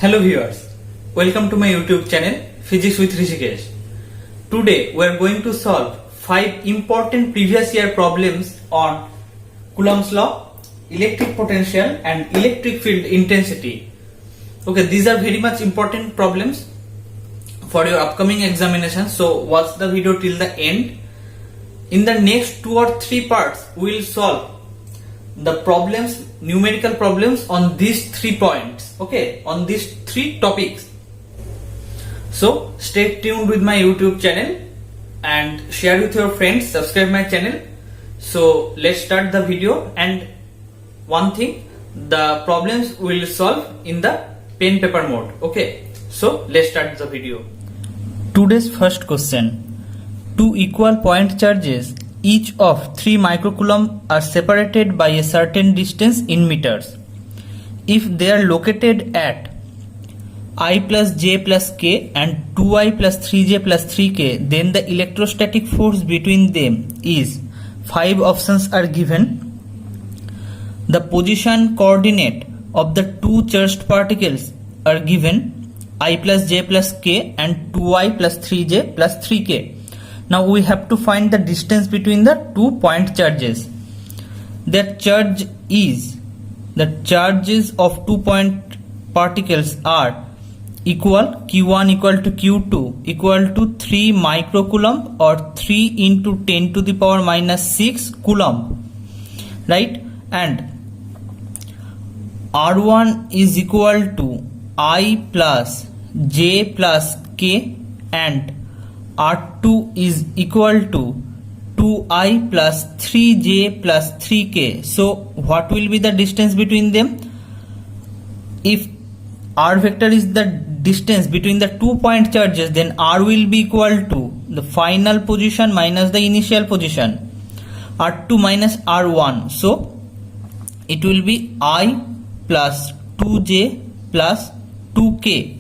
Hello viewers, welcome to my YouTube channel Physics with Rishikesh. Today we are going to solve 5 important previous year problems on Coulomb's law, electric potential and electric field intensity. Okay, these are very much important problems for your upcoming examination, so watch the video till the end. In the next 2 or 3 parts we will solve the problems, numerical problems on these 3 points, okay, on these 3 topics. So stay tuned with my YouTube channel and share with your friends, subscribe my channel. So let's start the video. And one thing, the problems will solve in the pen paper mode, okay. So let's start the video. Today's first question: two equal point charges, each of 3 microcoulomb, are separated by a certain distance in meters. If they are located at I plus j plus k and 2i plus 3j plus 3k, then the electrostatic force between them is, 5 options are given. The position coordinate of the 2 charged particles are given, I plus j plus k and 2i plus 3j plus 3k. Now we have to find the distance between the 2 point charges. The charges of 2 point particles are equal, q1 equal to q2 equal to 3 microcoulomb or 3 into 10 to the power minus 6 coulomb, right? And r1 is equal to I plus j plus k and R2 is equal to 2i plus 3j plus 3k. So what will be the distance between them? If r vector is the distance between the 2 point charges, then r will be equal to the final position minus the initial position, r2 minus r1. So it will be I plus 2j plus 2k,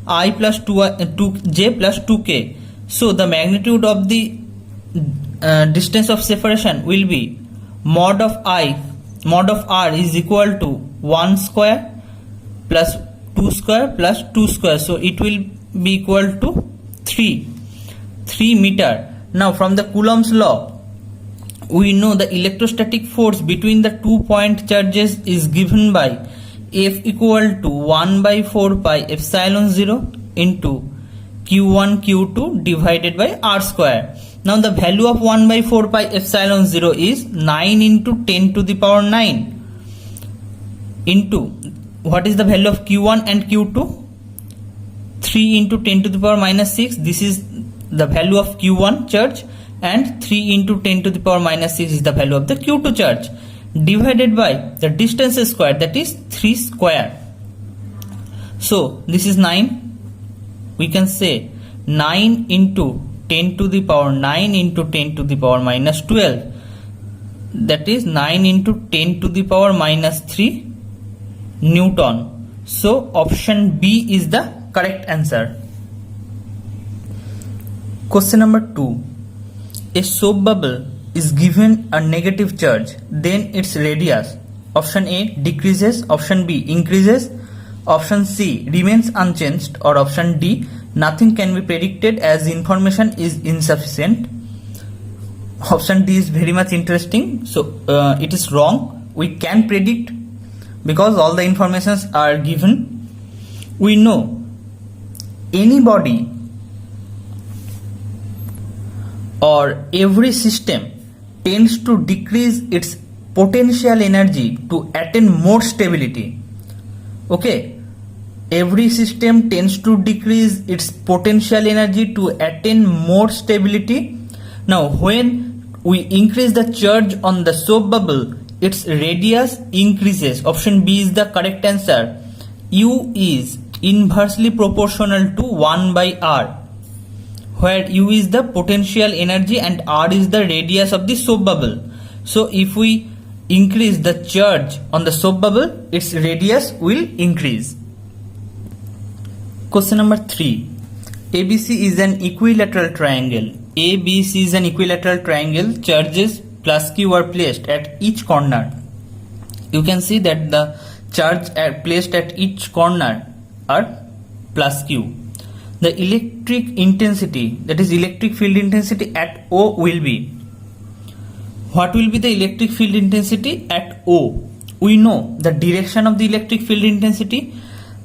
I plus 2j plus 2k. So the magnitude of the distance of separation will be mod of r is equal to 1 square plus 2 square plus 2 square. So it will be equal to 3 meter. Now from the Coulomb's law, we know the electrostatic force between the 2 point charges is given by F equal to 1 by 4 pi epsilon 0 into q1 q2 divided by r square. Now the value of 1 by 4 pi epsilon 0 is 9 into 10 to the power 9 into, what is the value of q1 and q2? 3 into 10 to the power minus 6. This is the value of q1 charge, and 3 into 10 to the power minus 6 is the value of the q2 charge, divided by the distance square, that is 3 square. So this is 9. We can say 9 into 10 to the power 9 into 10 to the power minus 12, that is 9 into 10 to the power minus 3 Newton. So option B is the correct answer. Question number 2. A soap bubble is given a negative charge, then its radius, option A, decreases, option B, increases, option C, remains unchanged, or option D, nothing can be predicted as information is insufficient. Option D is very much interesting. So it is wrong. We can predict because all the informations are given. We know any body or every system tends to decrease its potential energy to attain more stability. Okay, every system tends to decrease its potential energy to attain more stability. Now when we increase the charge on the soap bubble, its radius increases. Option B is the correct answer. U is inversely proportional to 1 by r, where U is the potential energy and r is the radius of the soap bubble. So if we increase the charge on the soap bubble, its radius will increase. Question number 3. ABC is an equilateral triangle. ABC is an equilateral triangle. Charges plus Q are placed at each corner. You can see that the charge placed at each corner R plus Q. The electric intensity, that is electric field intensity at O will be, what will be the electric field intensity at O? We know the direction of the electric field intensity.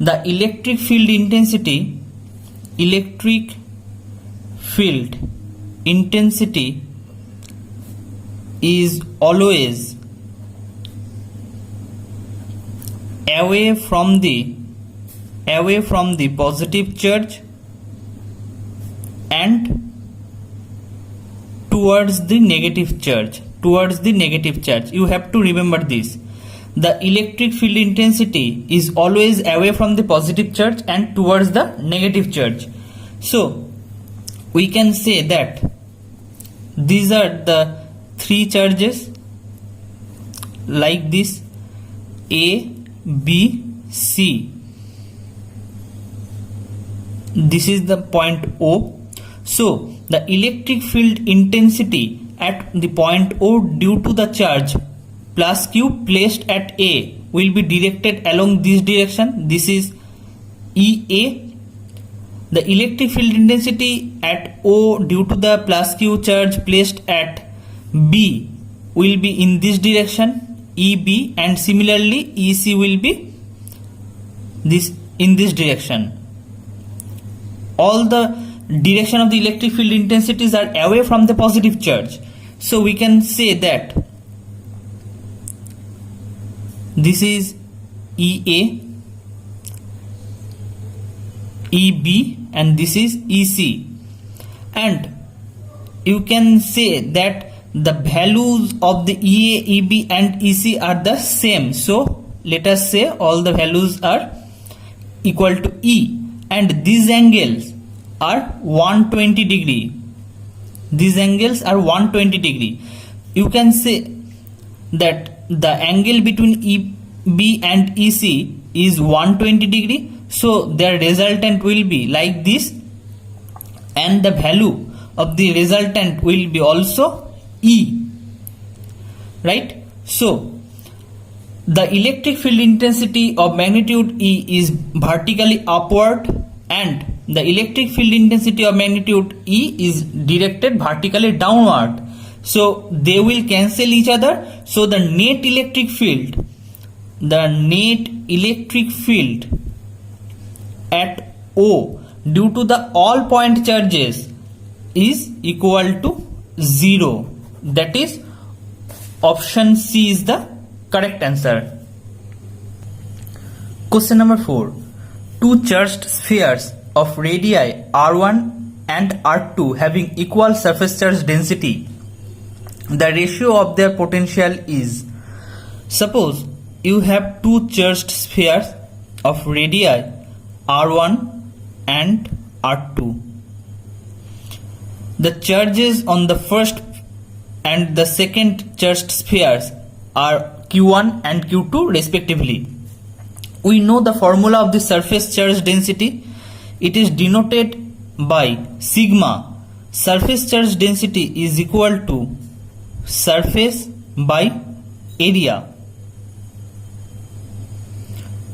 The electric field intensity is always away from the positive charge and towards the negative charge. You have to remember this. The electric field intensity is always away from the positive charge and towards the negative charge. So we can say that these are the three charges like this: A, B, C. This is the point O. So the electric field intensity at the point O due to the charge plus Q placed at A will be directed along this direction. This is EA. The electric field intensity at O due to the plus Q charge placed at B will be in this direction, EB, and similarly EC will be in this direction. All the direction of the electric field intensities are away from the positive charge. So we can say that this is EA, EB, and this is EC. And you can say that the values of the EA, EB, and EC are the same. So let us say all the values are equal to E, and these angles are 120 degree. These angles are 120 degree. You can say that the angle between EB and EC is 120 degree. So their resultant will be like this, and the value of the resultant will be also E, right? So the electric field intensity of magnitude E is vertically upward, and the electric field intensity of magnitude E is directed vertically downward. So they will cancel each other. So the net electric field at O due to the all point charges is equal to 0. That is, option C is the correct answer. Question number 4. Two charged spheres of radii R1 and R2 having equal surface charge density, the ratio of their potential is. Suppose you have two charged spheres of radii R1 and R2. The charges on the first and the second charged spheres are Q1 and Q2 respectively. We know the formula of the surface charge density. It is denoted by sigma. Surface charge density is equal to surface by area.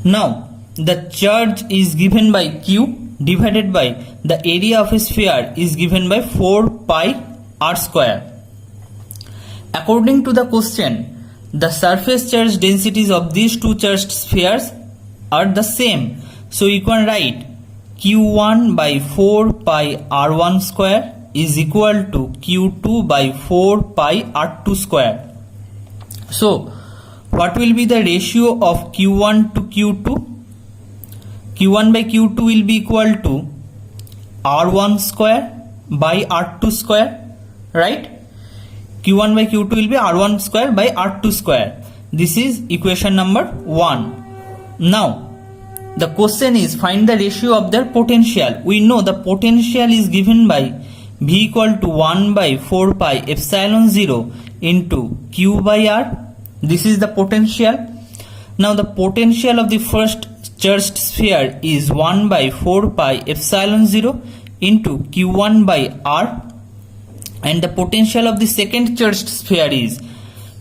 Now the charge is given by Q divided by the area of a sphere is given by 4 pi r square. According to the question, the surface charge densities of these two charged spheres are the same. So you can write Q1 by 4 pi r1 square is equal to Q2 by 4 pi r2 square. So what will be the ratio of Q1 to Q2? Q1 by Q2 will be equal to R1 square by R2 square, right? Q1 by Q2 will be R1 square by R2 square. This is equation number 1. Now the question is find the ratio of their potential. We know the potential is given by V equal to 1 by 4 pi epsilon 0 into Q by R. This is the potential. Now the potential of the first charged sphere is 1 by 4 pi epsilon 0 into Q1 by R, and the potential of the second charged sphere is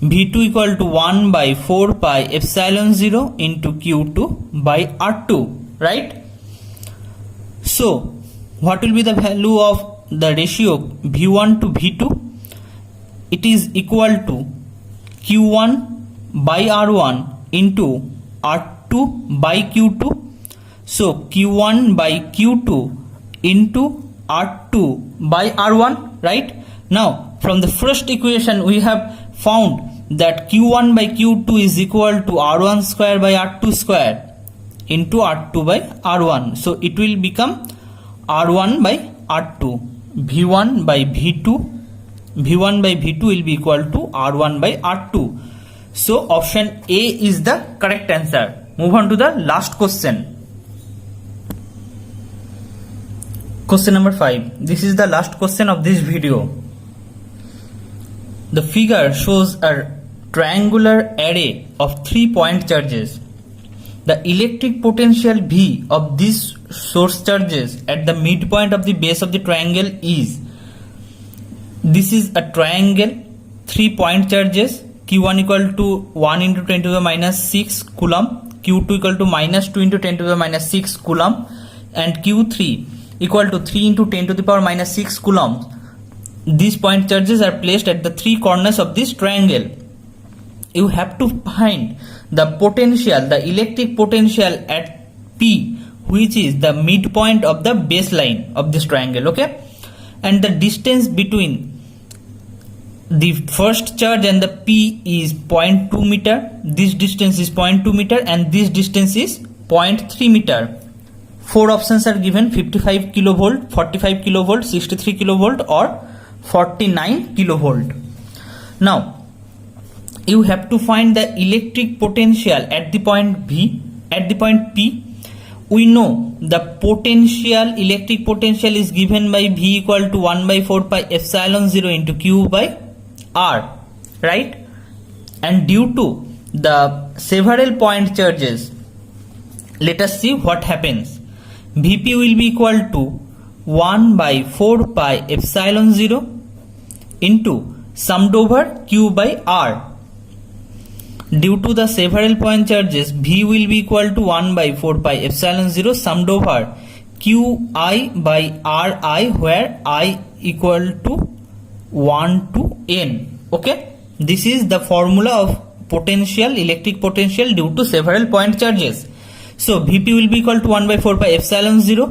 V2 equal to 1 by 4 pi epsilon 0 into Q2 by R2, right? So what will be the value of the ratio V1 to V2? It is equal to Q1 by R1 into R2 by Q2. So Q1 by Q2 into R2 by R1, right? Now from the first equation we have found that Q1 by Q2 is equal to R1 square by R2 square into R2 by R1. So it will become R1 by R2. V1 by V2. V1 by V2 will be equal to R1 by R2. So option A is the correct answer. Move on to the last question. Question number 5. This is the last question of this video. The figure shows a triangular array of 3 point charges. The electric potential V of these source charges at the midpoint of the base of the triangle is. This is a triangle, 3 point charges, Q1 equal to 1 into 10 to the minus 6 coulomb, Q2 equal to minus 2 into 10 to the minus 6 coulomb, and Q3 equal to 3 into 10 to the power minus 6 coulomb. These point charges are placed at the 3 corners of this triangle. You have to find the potential, the electric potential at P, which is the midpoint of the baseline of this triangle, okay? And the distance between the first charge and the P is 0.2 meter. This distance is 0.2 meter and this distance is 0.3 meter. 4 options are given: 55 kilovolt, 45 kilovolt, 63 kilovolt or 49 kilovolt. Now you have to find the electric potential at the point V, at the point P. We know the potential, electric potential is given by V equal to 1 by 4 pi epsilon 0 into Q by R, right? And due to the several point charges, let us see what happens. Vp will be equal to 1 by 4 pi epsilon 0 into summed over Q by R. Due to the several point charges, V will be equal to 1 by 4 pi epsilon 0 summed over Qi by Ri, where I equal to 1 to n. Okay, this is the formula of potential, electric potential due to several point charges. So Vp will be equal to 1 by 4 pi epsilon 0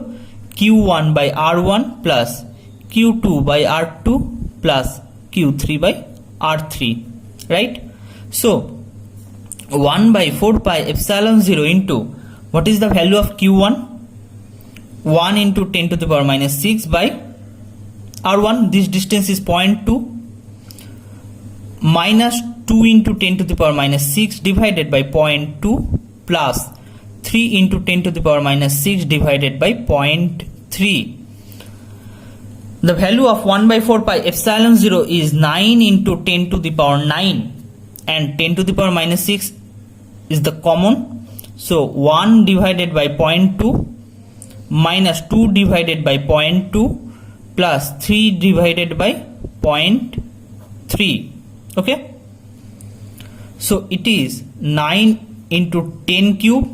Q1 by R1 plus Q2 by R2 plus Q3 by R3, right? So 1 by 4 pi epsilon 0 into, what is the value of Q1? 1 into 10 to the power minus 6 by R1, this distance is 0.2, minus 2 into 10 to the power minus 6 divided by 0.2 plus 3 into 10 to the power minus 6 divided by 0.3. The value of 1 by 4 pi epsilon 0 is 9 into 10 to the power 9, and 10 to the power minus 6 is the common. So 1 divided by 0.2 minus 2 divided by 0.2 plus 3 divided by 0.3. Okay, so it is 9 into 10 cube.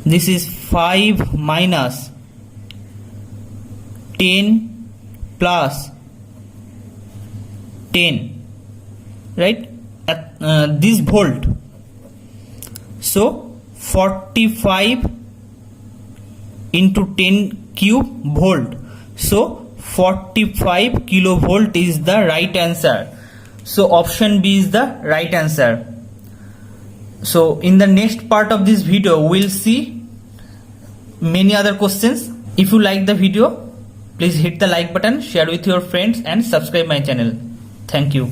This is 5 minus 10 plus 10, right? This volt. So 45 into 10 cube volt. So 45 kilovolt is the right answer. So option B is the right answer. So in the next part of this video we'll see many other questions. If you like the video, please hit the like button, share with your friends and subscribe my channel. Thank you.